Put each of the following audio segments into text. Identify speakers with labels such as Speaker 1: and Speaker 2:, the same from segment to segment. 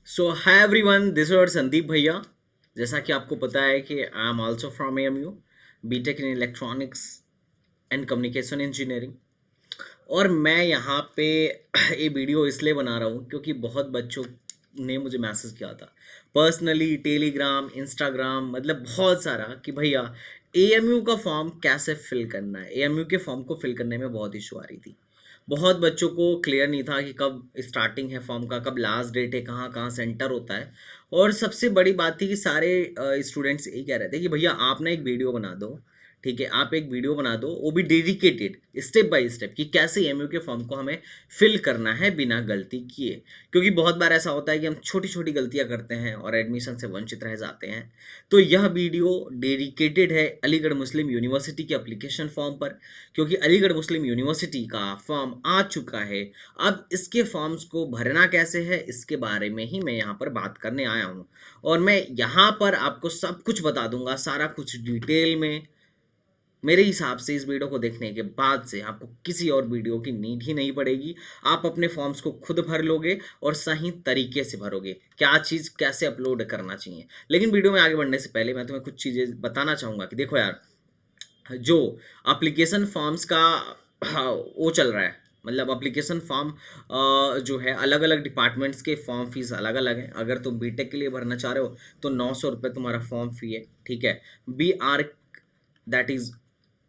Speaker 1: So hi everyone, this is Sandeep bhaiya. जैसा कि आपको पता है कि I am also from AMU, BTech in electronics and communication engineering. और मैं यहाँ पे ये वीडियो इसलिए बना रहा हूँ क्योंकि बहुत बच्चों ने मुझे मैसेज किया था पर्सनली, टेलीग्राम, इंस्टाग्राम, मतलब बहुत सारा कि भैया एएमयू का फॉर्म कैसे फिल करना है। एएमयू के फॉर्म को फिल करने में बहुत इशू आ रही थी। बहुत बच्चों को क्लियर नहीं था कि कब स्टार्टिंग है फॉर्म का, कब लास्ट डेट है, कहाँ कहाँ सेंटर होता है। और सबसे बड़ी बात थी कि सारे स्टूडेंट्स यही कह रहे थे कि भैया आप ना एक वीडियो बना दो। ठीक है, आप एक वीडियो बना दो, वो भी डेडिकेटेड स्टेप बाय स्टेप कि कैसे एमयू के फॉर्म को हमें फिल करना है बिना गलती किए। क्योंकि बहुत बार ऐसा होता है कि हम छोटी छोटी गलतियां करते हैं और एडमिशन से वंचित रह जाते हैं। तो यह वीडियो डेडिकेटेड है अलीगढ़ मुस्लिम यूनिवर्सिटी के एप्लीकेशन फॉर्म पर, क्योंकि अलीगढ़ मुस्लिम यूनिवर्सिटी का फॉर्म आ चुका है। अब इसके फॉर्म्स को भरना कैसे है इसके बारे में ही मैं यहाँ पर बात करने आया हूँ। और मैं यहाँ पर आपको सब कुछ बता दूंगा, सारा कुछ डिटेल में। मेरे हिसाब से इस वीडियो को देखने के बाद से आपको किसी और वीडियो की नीड ही नहीं पड़ेगी। आप अपने फॉर्म्स को खुद भर लोगे और सही तरीके से भरोगे, क्या चीज़ कैसे अपलोड करना चाहिए। लेकिन वीडियो में आगे बढ़ने से पहले मैं तुम्हें कुछ चीज़ें बताना चाहूँगा कि देखो यार, जो एप्लीकेशन फॉर्म्स का वो चल रहा है, मतलब एप्लीकेशन फॉर्म जो है अलग अलग डिपार्टमेंट्स के फॉर्म फीस अलग अलग है। अगर तुम बीटेक के लिए भरना चाह रहे हो तो 900 रुपये तुम्हारा फॉर्म फी है। ठीक है, B R that is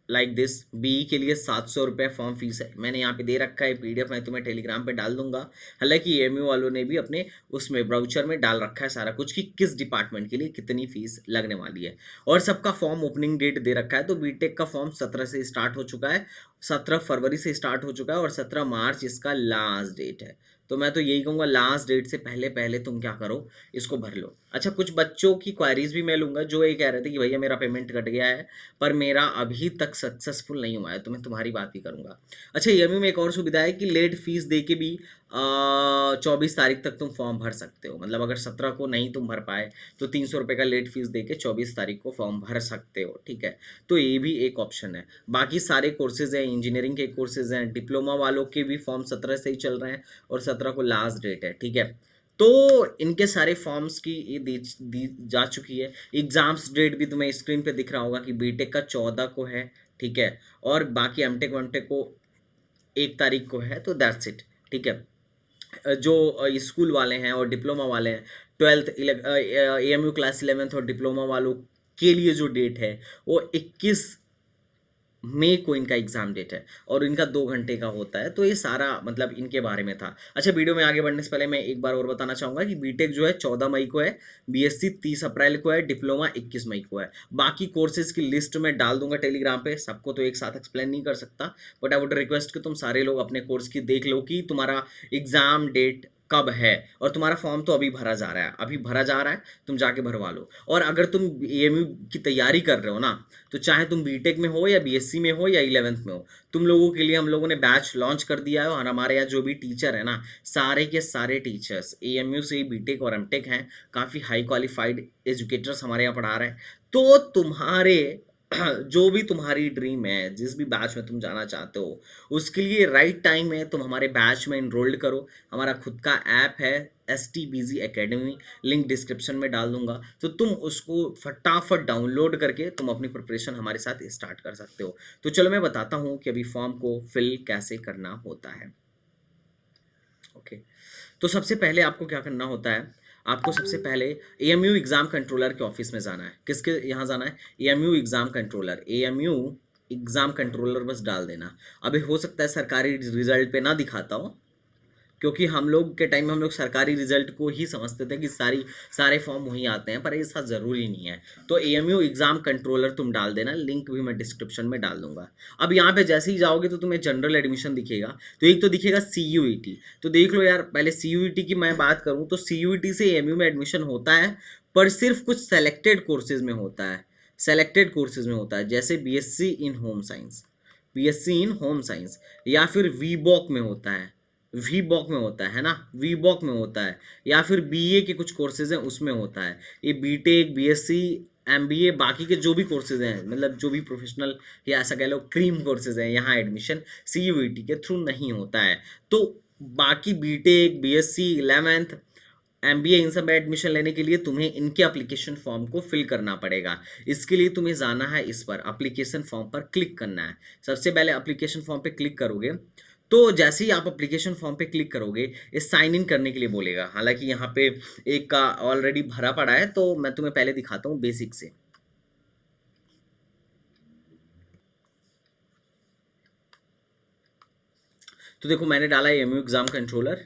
Speaker 1: like this, BE के लिए 700 रुपये फॉर्म फीस है। मैंने यहाँ पे दे रखा है पीडीएफ, मैं तुम्हें टेलीग्राम पे डाल दूंगा। हालांकि एएमयू वालों ने भी अपने उसमें ब्राउचर में डाल रखा है सारा कुछ कि किस डिपार्टमेंट के लिए कितनी फीस लगने वाली है। और सबका फॉर्म ओपनिंग डेट दे रखा है। तो बीटेक का फॉर्म 17 से स्टार्ट हो चुका है, 17 फरवरी से स्टार्ट हो चुका है और 17 मार्च इसका लास्ट डेट है। तो मैं तो यही कहूँगा लास्ट डेट से पहले पहले तुम क्या करो, इसको भर लो। अच्छा, कुछ बच्चों की क्वायरीज भी मैं लूँगा जो ये कह रहे थे कि भैया मेरा पेमेंट कट गया है पर मेरा अभी तक सक्सेसफुल नहीं हुआ है, तो मैं तुम्हारी बात भी करूँगा। अच्छा, एएमयू में एक और सुविधा है कि लेट फीस दे के भी 24 तारीख तक तुम फॉर्म भर सकते हो। मतलब अगर 17 को नहीं तुम भर पाए तो 300 रुपये का लेट फीस दे के 24 तारीख को फॉर्म भर सकते हो। ठीक है, तो ये भी एक ऑप्शन है। बाकी सारे कोर्सेज हैं, इंजीनियरिंग के कोर्सेज हैं, डिप्लोमा वालों के भी फॉर्म 17 से ही चल रहे हैं और 17 को लास्ट डेट है। ठीक है, तो इनके सारे फॉर्म्स की ये दी जा चुकी है। एग्जाम्स डेट भी तुम्हें स्क्रीन पे दिख रहा होगा कि बीटेक का 14 को है। ठीक है, और बाकी एमटेक वमटेक को 1 तारीख को है। तो दैट्स इट। ठीक है, जो स्कूल वाले हैं और डिप्लोमा वाले हैं, 12th एएमयू क्लास 11th और डिप्लोमा वालों के लिए जो डेट है वो 21 मई को इनका एग्जाम डेट है और इनका 2 घंटे का होता है। तो ये सारा मतलब इनके बारे में था। अच्छा, वीडियो में आगे बढ़ने से पहले मैं एक बार और बताना चाहूँगा कि बीटेक जो है 14 मई को है, बीएससी 30 अप्रैल को है, डिप्लोमा 21 मई को है। बाकी कोर्सेज की लिस्ट में डाल दूंगा टेलीग्राम पे, सबको तो एक साथ एक्सप्लेन नहीं कर सकता, बट आई वुड रिक्वेस्ट कि तुम सारे लोग अपने कोर्स की देख लो कि तुम्हारा एग्जाम डेट कब है। और तुम्हारा फॉर्म तो अभी भरा जा रहा है, अभी भरा जा रहा है, तुम जाके भरवा लो। और अगर तुम एएमयू की तैयारी कर रहे हो ना, तो चाहे तुम बीटेक में हो या बीएससी में हो या 11th में हो, तुम लोगों के लिए हम लोगों ने बैच लॉन्च कर दिया है। और हमारे यहाँ जो भी टीचर है ना, सारे के सारे टीचर्स एएमयू से ही बीटेक और एमटेक हैं, काफ़ी हाई क्वालिफाइड एजुकेटर्स हमारे यहाँ पढ़ा रहे हैं। तो तुम्हारे जो भी तुम्हारी ड्रीम है, जिस भी बैच में तुम जाना चाहते हो, उसके लिए राइट टाइम है, तुम हमारे बैच में इनरोल्ड करो। हमारा खुद का ऐप है STBZ एकेडमी, लिंक डिस्क्रिप्शन में डाल दूंगा। तो तुम उसको फटाफट डाउनलोड करके तुम अपनी प्रिपरेशन हमारे साथ स्टार्ट कर सकते हो। तो चलो मैं बताता हूँ कि अभी फॉर्म को फिल कैसे करना होता है। ओके, तो सबसे पहले आपको क्या करना होता है, आपको सबसे पहले एएमयू एग्जाम कंट्रोलर के ऑफिस में जाना है। किसके यहाँ जाना है? AMU exam controller, AMU exam controller बस डाल देना। अभी हो सकता है सरकारी रिजल्ट पे ना दिखाता हो, क्योंकि हम लोग के टाइम में हम लोग सरकारी रिजल्ट को ही समझते थे कि सारे फॉर्म वहीं आते हैं, पर ऐसा ज़रूरी नहीं है। तो एएमयू एग्ज़ाम कंट्रोलर तुम डाल देना, लिंक भी मैं डिस्क्रिप्शन में डाल दूंगा। अब यहाँ पे जैसे ही जाओगे तो तुम्हें जनरल एडमिशन दिखेगा। तो एक तो दिखेगा CUET, तो देख लो यार। पहले CUET की मैं बात करूँ तो CUET से एएमयू में एडमिशन होता है, पर सिर्फ कुछ सेलेक्टेड कोर्सेज में होता है। सेलेक्टेड कोर्सेज में होता है, जैसे BSc इन होम साइंस या फिर वीबॉक में होता है। वीबॉक में होता है ना, वीबॉक में होता है, या फिर BA के कुछ कोर्सेज हैं उसमें होता है। ये बीटेक, BSc, MBA, बाकी के जो भी कोर्सेज हैं, मतलब जो भी प्रोफेशनल या ऐसा कह लो क्रीम कोर्सेज हैं, यहाँ एडमिशन CUET के थ्रू नहीं होता है। तो बाकी BTech, BSc, 11th MBA in सब में एडमिशन लेने के लिए तुम्हें इनके एप्लीकेशन फॉर्म को फिल करना पड़ेगा। इसके लिए तुम्हें जाना है, इस पर एप्लीकेशन फॉर्म पर क्लिक करना है। सबसे पहले एप्लीकेशन फॉर्म पे क्लिक करोगे तो जैसे ही आप एप्लीकेशन फॉर्म पे क्लिक करोगे ये साइन इन करने के लिए बोलेगा। हालांकि यहाँ पे एक का ऑलरेडी भरा पड़ा है, तो मैं तुम्हें पहले दिखाता हूँ बेसिक से। तो देखो मैंने डाला है एमयू एग्जाम कंट्रोलर।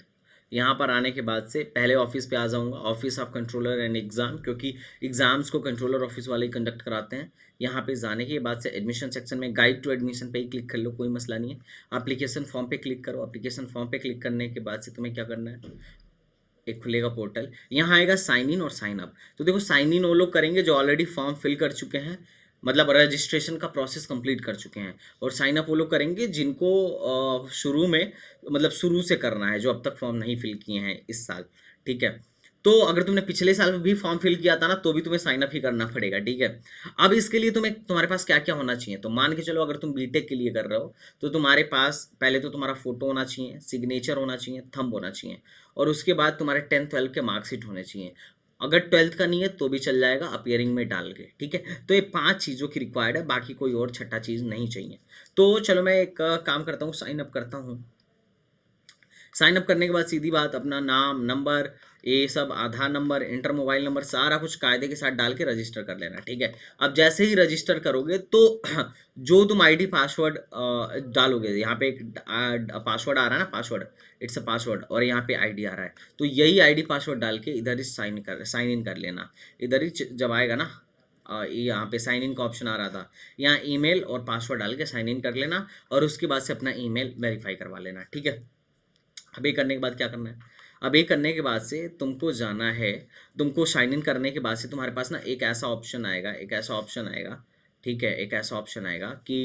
Speaker 1: यहाँ पर आने के बाद से पहले ऑफिस पे आ जाऊँगा, office of controller and exam, क्योंकि एग्ज़ाम्स को कंट्रोलर ऑफिस वाले ही कंडक्ट कराते हैं। यहाँ पे जाने के बाद से एडमिशन सेक्शन में गाइड टू एडमिशन पे ही क्लिक कर लो, कोई मसला नहीं है। एप्लीकेशन फॉर्म पे क्लिक करो। एप्लीकेशन फॉर्म पे क्लिक करने के बाद से तुम्हें क्या करना है, एक खुलेगा पोर्टल, यहाँ आएगा साइन इन और साइन अप। तो देखो साइन इन वो लोग करेंगे जो ऑलरेडी फॉर्म फिल कर चुके हैं, मतलब रजिस्ट्रेशन का प्रोसेस कंप्लीट कर चुके हैं। और साइन अप वो लोग करेंगे जिनको शुरू में, मतलब शुरू से करना है, जो अब तक फॉर्म नहीं फिल किए हैं इस साल। ठीक है, तो अगर तुमने पिछले साल भी फॉर्म फिल किया था ना, तो भी तुम्हें साइन अप ही करना पड़ेगा। ठीक है, अब इसके लिए तुम्हारे पास क्या क्या होना चाहिए, तो मान के चलो अगर तुम बीटेक के लिए कर रहे हो तो तुम्हारे पास पहले तो तुम्हारा फोटो होना चाहिए, सिग्नेचर होना चाहिए, थंब होना चाहिए, और उसके बाद तुम्हारे 10th 12th के मार्कशीट होने चाहिए। अगर 12th का नहीं है तो भी चल जाएगा, अपीयरिंग में डाल के। ठीक है, तो ये 5 चीज़ों की रिक्वायर्ड है, बाकी कोई और छठा चीज़ नहीं चाहिए। तो चलो मैं एक काम करता हूँ, साइन अप करता हूँ। साइन अप करने के बाद सीधी बात, अपना नाम, नंबर, ये सब, आधार नंबर, इंटर मोबाइल नंबर, सारा कुछ कायदे के साथ डाल के रजिस्टर कर लेना। ठीक है, अब जैसे ही रजिस्टर करोगे तो जो तुम आईडी पासवर्ड डालोगे, यहाँ पे एक पासवर्ड आ रहा है ना, पासवर्ड, इट्स अ पासवर्ड, और यहाँ पे आईडी आ रहा है, तो यही आईडी पासवर्ड डाल के इधर ही साइन इन कर लेना। इधर ही जब आएगा ना, यहाँ पे साइन इन का ऑप्शन आ रहा था, यहाँ ईमेल और पासवर्ड डाल के साइन इन कर लेना, और उसके बाद से अपना ईमेल वेरीफाई करवा लेना। ठीक है, अब ये करने के बाद क्या करना है, अब ये करने के बाद से तुमको जाना है, तुमको साइन इन करने के बाद से तुम्हारे पास ना एक ऐसा ऑप्शन आएगा, एक ऐसा ऑप्शन आएगा। ठीक है, एक ऐसा ऑप्शन आएगा कि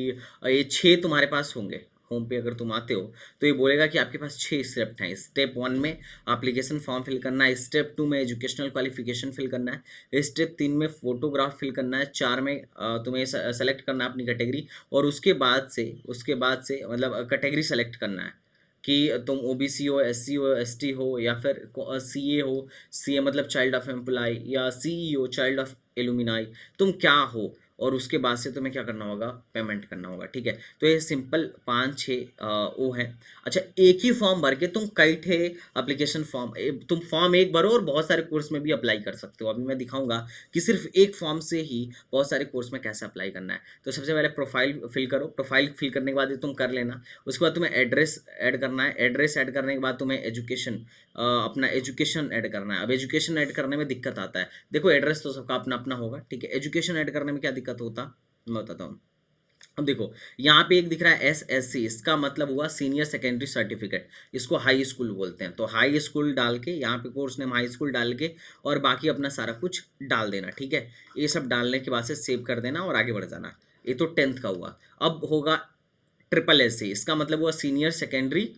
Speaker 1: ये 6 तुम्हारे पास होंगे। होम पे अगर तुम आते हो तो ये बोलेगा कि आपके पास 6 स्टेप हैं। स्टेप 1 में एप्लीकेशन फॉर्म फिल करना है, स्टेप 2 में एजुकेशनल क्वालिफिकेशन फिल करना है, स्टेप 3 में फोटोग्राफ फिल करना है, 4 में तुम्हें सेलेक्ट करना है अपनी कैटेगरी, और उसके बाद से मतलब कैटेगरी सेलेक्ट करना है कि तुम ओबीसी हो, एससी हो, एसटी हो, या फिर सीए हो, सीए मतलब चाइल्ड ऑफ एम्प्लॉय, या सीई हो, चाइल्ड ऑफ एलुमिनाई, तुम क्या हो, और उसके बाद से तुम्हें क्या करना होगा, पेमेंट करना होगा। ठीक है, तो ये सिंपल 5-6 वो है। अच्छा, एक ही फॉर्म भर के तुम कई ठे एप्लीकेशन फॉर्म, तुम फॉर्म एक भरो और बहुत सारे कोर्स में भी अप्लाई कर सकते हो। अभी मैं दिखाऊंगा कि सिर्फ एक फॉर्म से ही बहुत सारे कोर्स में कैसे अप्लाई करना है। तो सबसे पहले प्रोफाइल फिल करो। प्रोफाइल फिल करने के बाद ये तुम कर लेना। उसके बाद तुम्हें एड्रेस ऐड करना है। एड्रेस ऐड करने के बाद तुम्हें अपना एजुकेशन ऐड करना है। अब एजुकेशन ऐड करने में दिक्कत आता है, देखो एड्रेस तो सबका अपना अपना होगा। ठीक है, एजुकेशन ऐड करने में क्या दिक्कत होता मैं बताता हूँ। अब देखो यहाँ पे एक दिख रहा है एसएससी, इसका मतलब हुआ सीनियर सेकेंडरी सर्टिफिकेट, इसको हाई स्कूल बोलते हैं। तो हाई स्कूल डाल के, यहाँ पे कोर्स नेम हाई स्कूल डाल के, और बाकी अपना सारा कुछ डाल देना। ठीक है, ये सब डालने के बाद से सेव कर देना और आगे बढ़ जाना। ये तो 10th का हुआ। अब होगा ट्रिपल एस सी, इसका मतलब हुआ सीनियर सेकेंडरी,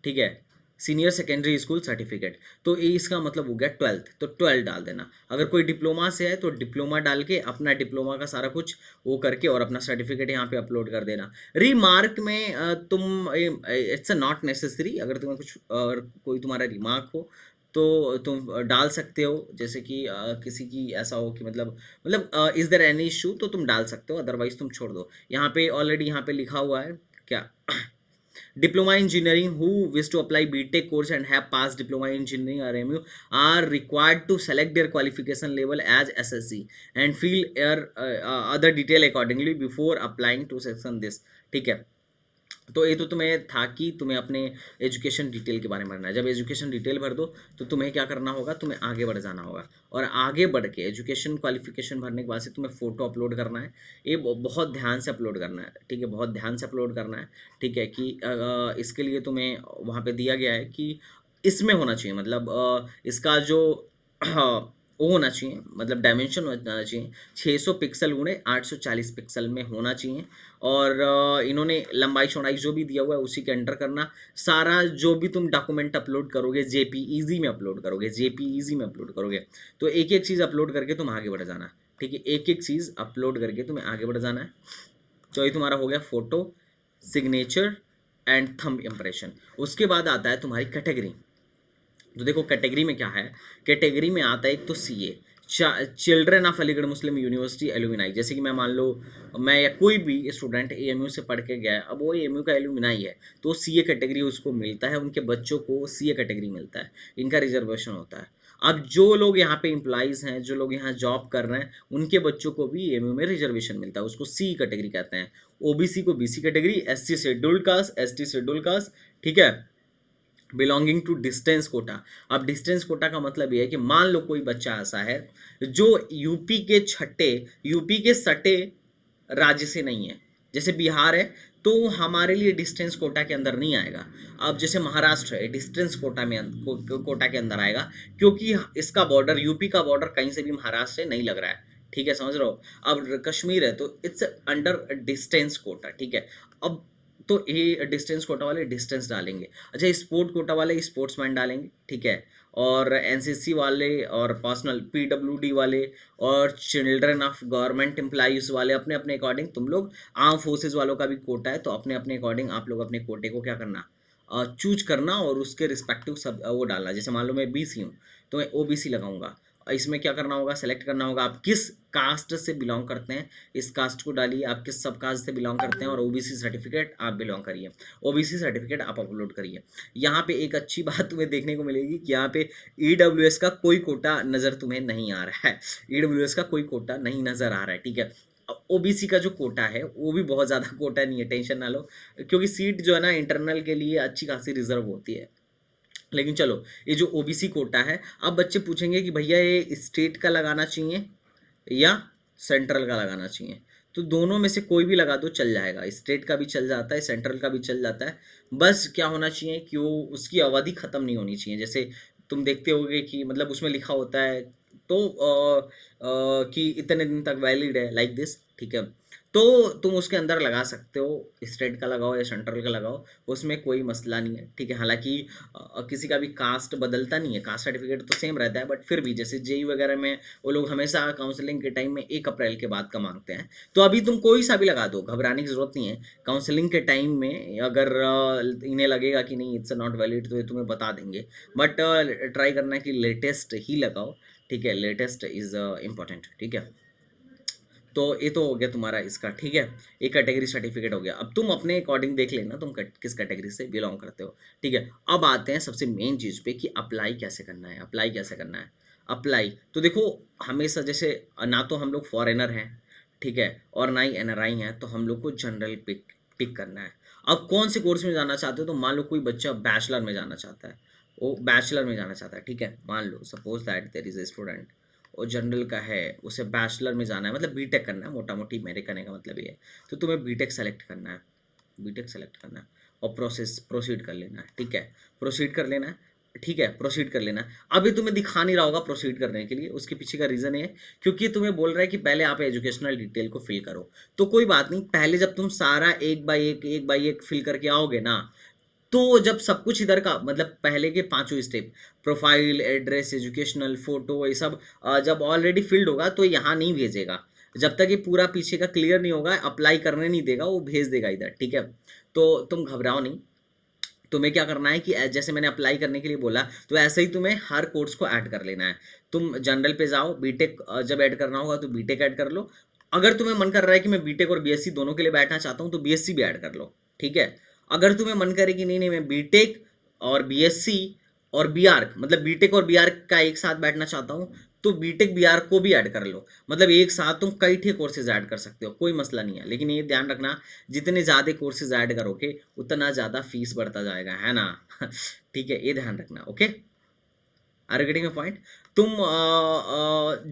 Speaker 1: ठीक है, सीनियर सेकेंडरी स्कूल सर्टिफिकेट। तो ये इसका मतलब हो गया 12th, तो 12 डाल देना। अगर कोई डिप्लोमा से है तो डिप्लोमा डाल के अपना डिप्लोमा का सारा कुछ वो करके और अपना सर्टिफिकेट यहाँ पे अपलोड कर देना। रिमार्क में तुम, इट्स अ नॉट नेसेसरी, अगर तुम्हें कुछ कोई तुम्हारा रिमार्क हो तो तुम डाल सकते हो, जैसे कि किसी की ऐसा हो कि मतलब इज़ देयर एनी इशू, तो तुम डाल सकते हो, अदरवाइज तुम छोड़ दो। यहाँ पे ऑलरेडी यहाँ पे लिखा हुआ है क्या, diploma engineering who wish to apply BTech course and have passed diploma engineering or MU are required to select their qualification level as SSC and fill other detail accordingly before applying to section this। ठीक है, तो ये तो तुम्हें था कि तुम्हें अपने एजुकेशन डिटेल के बारे में भरना है। जब एजुकेशन डिटेल भर दो तो तुम्हें क्या करना होगा, तुम्हें आगे बढ़ जाना होगा, और आगे बढ़ के एजुकेशन क्वालिफिकेशन भरने के बाद से तुम्हें फ़ोटो अपलोड करना है। ये बहुत ध्यान से अपलोड करना है। ठीक है, बहुत ध्यान से अपलोड करना है। ठीक है, कि इसके लिए तुम्हें वहाँ पे दिया गया है कि इसमें होना चाहिए, मतलब इसका जो वो होना चाहिए, मतलब डायमेंशन होना चाहिए 600 पिक्सल गुणे 840 पिक्सल में होना चाहिए। और इन्होंने लंबाई चौड़ाई जो भी दिया हुआ है उसी के एंटर करना। सारा जो भी तुम डॉक्यूमेंट अपलोड करोगे जेपीईजी में अपलोड करोगे, जेपीईजी में अपलोड करोगे। तो एक एक चीज़ अपलोड करके तुम आगे बढ़ जाना। ठीक है, एक एक चीज़ अपलोड करके तुम्हें आगे बढ़ जाना है। तो ये तुम्हारा हो गया photo, signature and thumb impression. उसके बाद आता है तुम्हारी कैटेगरी। तो देखो कैटेगरी में क्या है, कैटेगरी में आता है एक तो CA, children of Aligarh Muslim university alumni. जैसे कि मैं मान लो मैं या कोई भी स्टूडेंट एएमयू से पढ़ के गया, अब वो एएमयू का एलुमिनाई है तो सीए कैटेगरी उसको मिलता है, उनके बच्चों को सीए कैटेगरी मिलता है, इनका रिजर्वेशन होता है। अब जो लोग यहाँ पे एम्प्लॉइज़ हैं, जो लोग यहाँ जॉब कर रहे हैं, उनके बच्चों को भी एएमयू में रिजर्वेशन मिलता है, उसको सी कैटेगरी कहते हैं। ओबीसी को BC category, SC scheduled caste, ST scheduled caste, ठीक है, बिलोंगिंग टू डिस्टेंस कोटा। अब डिस्टेंस कोटा का मतलब ये है कि मान लो कोई बच्चा ऐसा है जो यूपी के सटे राज्य से नहीं है, जैसे बिहार है तो हमारे लिए डिस्टेंस कोटा के अंदर नहीं आएगा। अब जैसे महाराष्ट्र है, डिस्टेंस कोटा में कोटा के अंदर आएगा, क्योंकि इसका बॉर्डर, यूपी का बॉर्डर कहीं से भी महाराष्ट्र से नहीं लग रहा है, ठीक है, समझ रहे हो। अब कश्मीर है तो इट्स अंडर डिस्टेंस कोटा, ठीक है। अब तो ये डिस्टेंस कोटा वाले डिस्टेंस डालेंगे। अच्छा, स्पोर्ट कोटा वाले स्पोर्ट्समैन डालेंगे, ठीक है। और एनसीसी वाले और पर्सनल पीडब्ल्यूडी वाले और चिल्ड्रन ऑफ गवर्नमेंट एम्प्लॉइज वाले अपने अपने अकॉर्डिंग, तुम लोग आर्म फोर्सेज वालों का भी कोटा है तो अपने अपने अकॉर्डिंग आप लोग अपने कोटे को क्या करना, चूज करना और उसके रिस्पेक्टिव सब वो डालना। जैसे मान लो मैं बीसी हूँ तो मैं ओबीसी लगाऊंगा। इसमें क्या करना होगा, सेलेक्ट करना होगा आप किस कास्ट से बिलोंग करते हैं, इस कास्ट को डालिए, आप किस सब कास्ट से बिलोंग करते हैं और ओबीसी सर्टिफिकेट आप बिलोंग करिए, ओबीसी सर्टिफिकेट आप अपलोड करिए। यहाँ पे एक अच्छी बात तुम्हें देखने को मिलेगी कि यहाँ पे ईडब्ल्यूएस का कोई कोटा नज़र तुम्हें नहीं आ रहा है, ईडब्ल्यूएस का कोई कोटा नहीं नज़र आ रहा है, ठीक है। ओबीसी का जो कोटा है वो भी बहुत ज़्यादा कोटा नहीं है, टेंशन ना लो, क्योंकि सीट जो है ना इंटरनल के लिए अच्छी खासी रिजर्व होती है। लेकिन चलो, ये जो ओबीसी कोटा है, अब बच्चे पूछेंगे कि भैया ये स्टेट का लगाना चाहिए या सेंट्रल का लगाना चाहिए, तो दोनों में से कोई भी लगा दो चल जाएगा, स्टेट का भी चल जाता है, सेंट्रल का भी चल जाता है। बस क्या होना चाहिए कि वो उसकी अवधि ख़त्म नहीं होनी चाहिए। जैसे तुम देखते होगे कि मतलब उसमें लिखा होता है तो कि इतने दिन तक वैलिड है, लाइक दिस, ठीक है। तो तुम उसके अंदर लगा सकते हो, स्टेट का लगाओ या सेंट्रल का लगाओ, उसमें कोई मसला नहीं है, ठीक है। हालांकि किसी का भी कास्ट बदलता नहीं है, कास्ट सर्टिफिकेट तो सेम रहता है, बट फिर भी जैसे जेई वगैरह में वो लोग हमेशा काउंसलिंग के टाइम में 1 अप्रैल के बाद का मांगते हैं, तो अभी तुम कोई सा भी लगा दो, घबराने की जरूरत नहीं है। काउंसलिंग के टाइम में अगर इन्हें लगेगा कि नहीं इट्स नॉट वैलिड तो ये तुम्हें बता देंगे, बट ट्राई करना है कि लेटेस्ट ही लगाओ, ठीक है, लेटेस्ट इज़ इम्पॉर्टेंट, ठीक है। तो ये तो हो गया तुम्हारा इसका, ठीक है, एक कैटेगरी सर्टिफिकेट हो गया। अब तुम अपने अकॉर्डिंग देख लेना तुम किस कैटेगरी से बिलोंग करते हो, ठीक है। अब आते हैं सबसे मेन चीज़ पे कि अप्लाई कैसे करना है, अप्लाई कैसे करना है। अप्लाई तो देखो, हमेशा जैसे ना तो हम लोग फॉरेनर हैं, ठीक है, और ना ही एनआरआई हैं, तो हम लोग को जनरल पिक पिक करना है। अब कौन से कोर्स में जाना चाहते हो, तो मान लो कोई बच्चा बैचलर में जाना चाहता है, वो बैचलर में जाना चाहता है, ठीक है, मान लो suppose that there is a student और जनरल का है, उसे बैचलर में जाना है, मतलब बीटेक करना है, मोटा मोटी मेरे कहने का मतलब ये है। तो तुम्हें बीटेक सेलेक्ट करना है, बीटेक सेलेक्ट करना है और प्रोसीड कर लेना है, ठीक है, प्रोसीड कर लेना है, ठीक है, प्रोसीड कर लेना है। अभी तुम्हें दिखा नहीं रहा होगा प्रोसीड करने के लिए, उसके पीछे का रीज़न है क्योंकि तुम्हें बोल रहा है कि पहले आप एजुकेशनल डिटेल को फिल करो। तो कोई बात नहीं, पहले जब तुम सारा एक बाई एक फिल करके आओगे ना, तो जब सब कुछ इधर का मतलब पहले के पांचों step, profile, address, educational, photo, ये सब जब ऑलरेडी फिल्ड होगा तो यहाँ नहीं भेजेगा, जब तक ये पूरा पीछे का क्लियर नहीं होगा अप्लाई करने नहीं देगा, वो भेज देगा इधर, ठीक है। तो तुम घबराओ नहीं, तुम्हें क्या करना है कि जैसे मैंने अप्लाई करने के लिए बोला, तो ऐसे ही तुम्हें हर कोर्स को ऐड कर लेना है। तुम जनरल पे जाओ, बीटेक जब ऐड करना होगा तो बीटेक ऐड कर लो। अगर तुम्हें मन कर रहा है कि मैं बीटेक और बीएससी दोनों के लिए बैठना चाहता हूँ तो बीएससी भी ऐड कर लो, ठीक है। अगर तुम्हें मन करे कि नहीं नहीं मैं बीटेक और बीएससी और बीआर्क, मतलब बीटेक और बीआर्क का एक साथ बैठना चाहता हूँ, तो बीटेक बीआर्क को भी ऐड कर लो। मतलब एक साथ तुम कई ठे कोर्सेज ऐड कर सकते हो, कोई मसला नहीं है। लेकिन ये ध्यान रखना, जितने ज़्यादा कोर्सेज ऐड करोगे उतना ज़्यादा फीस बढ़ता जाएगा, है ना। ठीक है, ये ध्यान रखना, okay. Are getting a point. तुम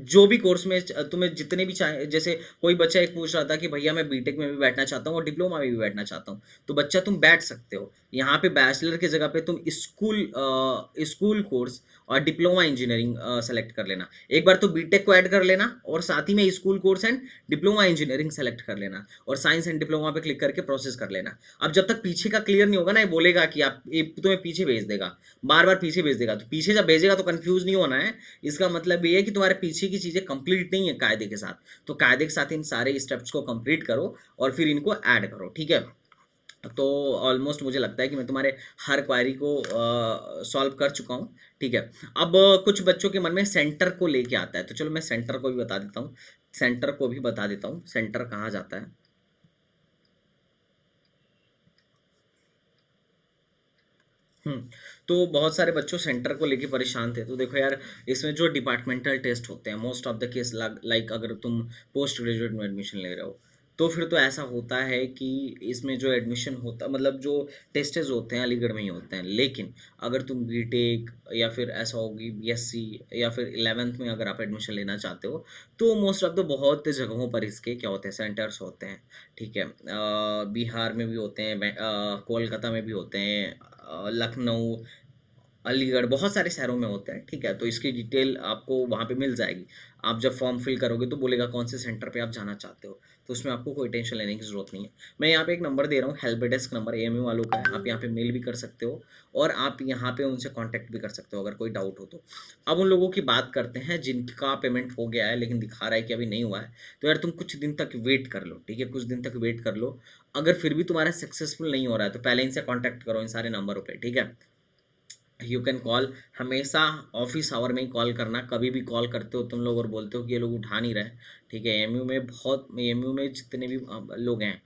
Speaker 1: जो भी कोर्स में तुम्हें जितने भी चाहे, जैसे कोई बच्चा एक पूछ रहा था कि भैया मैं बीटेक में भी बैठना चाहता हूँ और डिप्लोमा में भी बैठना चाहता हूँ, तो बच्चा तुम बैठ सकते हो। यहाँ पे बैचलर की जगह पे तुम स्कूल कोर्स और डिप्लोमा इंजीनियरिंग सेलेक्ट कर लेना। एक बार तो बीटेक को ऐड कर लेना और साथ ही में school course and diploma engineering select कर लेना और साइंस एंड डिप्लोमा पे क्लिक करके प्रोसेस कर लेना। अब जब तक पीछे का क्लियर नहीं होगा ना, ये बोलेगा कि आप, ये तुम्हें पीछे भेज देगा, बार बार पीछे भेज देगा। तो पीछे जब भेजेगा तो कंफ्यूज नहीं होना है, इसका मतलब ये है कि तुम्हारे पीछे की चीज़ें कंप्लीट नहीं है कायदे के साथ, तो कायदे के साथ इन सारे स्टेप्स को कंप्लीट करो और फिर इनको ऐड करो, ठीक है। तो ऑलमोस्ट मुझे लगता है कि मैं तुम्हारे हर क्वायरी को सॉल्व कर चुका हूँ। ठीक है। अब कुछ बच्चों के मन में सेंटर को लेके आता है, तो चलो मैं सेंटर को भी बता देता हूँ। सेंटर को भी बता देता हूँ, सेंटर कहाँ जाता है। हुँ। तो बहुत सारे बच्चों सेंटर को लेके परेशान थे। तो देखो यार, इसमें जो डिपार्टमेंटल टेस्ट होते हैं, most of the case like अगर तुम पोस्ट ग्रेजुएट में एडमिशन ले रहे हो, तो फिर तो ऐसा होता है कि इसमें जो एडमिशन होता मतलब जो टेस्टेज़ होते हैं अलीगढ़ में ही होते हैं। लेकिन अगर तुम बीटेक या फिर ऐसा होगी बीएससी या फिर 11th में अगर आप एडमिशन लेना चाहते हो, तो मोस्ट ऑफ द बहुत जगहों पर इसके क्या होते हैं, सेंटर्स होते हैं। ठीक है। बिहार में भी होते हैं, कोलकाता में भी होते हैं, लखनऊ, अलीगढ़, बहुत सारे शहरों में होता है। ठीक है, तो इसकी डिटेल आपको वहाँ पे मिल जाएगी। आप जब फॉर्म फिल करोगे तो बोलेगा कौन से सेंटर पे आप जाना चाहते हो, तो उसमें आपको कोई टेंशन लेने की ज़रूरत नहीं है। मैं यहाँ पे एक नंबर दे रहा हूँ, हेल्प डेस्क नंबर एएमयू वालों का है। आप यहाँ पे मेल भी कर सकते हो और आप यहाँ पे उनसे कॉन्टैक्ट भी कर सकते हो अगर कोई डाउट हो तो। अब उन लोगों की बात करते हैं जिनका पेमेंट हो गया है लेकिन दिखा रहा है कि अभी नहीं हुआ है। तो यार तुम कुछ दिन तक वेट कर लो, ठीक है? कुछ दिन तक वेट कर लो। अगर फिर भी तुम्हारा सक्सेसफुल नहीं हो रहा है तो पहले इनसे कॉन्टैक्ट करो इन सारे नंबरों पे, ठीक है? यू कैन कॉल, हमेशा ऑफिस आवर में ही कॉल करना। कभी भी कॉल करते हो तुम लोग और बोलते हो कि ये लोग उठा नहीं रहे, ठीक है? एमयू में बहुत, एमयू में जितने भी लोग हैं,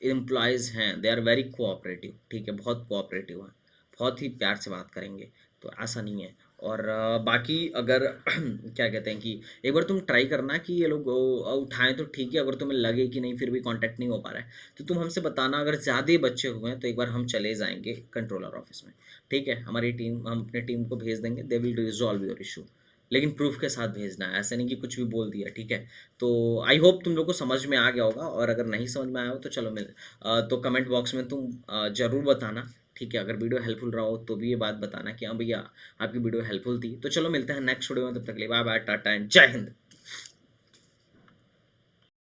Speaker 1: एम्प्लॉयज़ हैं, दे आर वेरी कोऑपरेटिव, ठीक है? बहुत कोऑपरेटिव हैं, बहुत ही प्यार से बात करेंगे, तो ऐसा नहीं है। और बाकी अगर क्या कहते हैं कि एक बार तुम ट्राई करना कि ये लोग उठाएं तो ठीक है। अगर तुम्हें लगे कि नहीं फिर भी कांटेक्ट नहीं हो पा रहा है तो तुम हमसे बताना। अगर ज़्यादा बच्चे हुए हैं तो एक बार हम चले जाएंगे कंट्रोलर ऑफिस में, ठीक है? हमारी टीम, हम अपने टीम को भेज देंगे, they will resolve your issue. लेकिन प्रूफ के साथ भेजना है, ऐसा नहीं कि कुछ भी बोल दिया, ठीक है? तो आई होप तुम लोग को समझ में आ गया होगा। और अगर नहीं समझ में आया हो तो चलो तो कमेंट बॉक्स में तुम ज़रूर बताना, ठीक है? अगर वीडियो हेल्पफुल रहा हो तो भी ये बात बताना कि हाँ भैया आपकी वीडियो हेल्पफुल थी। तो चलो मिलते हैं नेक्स्ट वीडियो में, तब तक के लिए बाय बाय, टाटा एंड जय हिंद।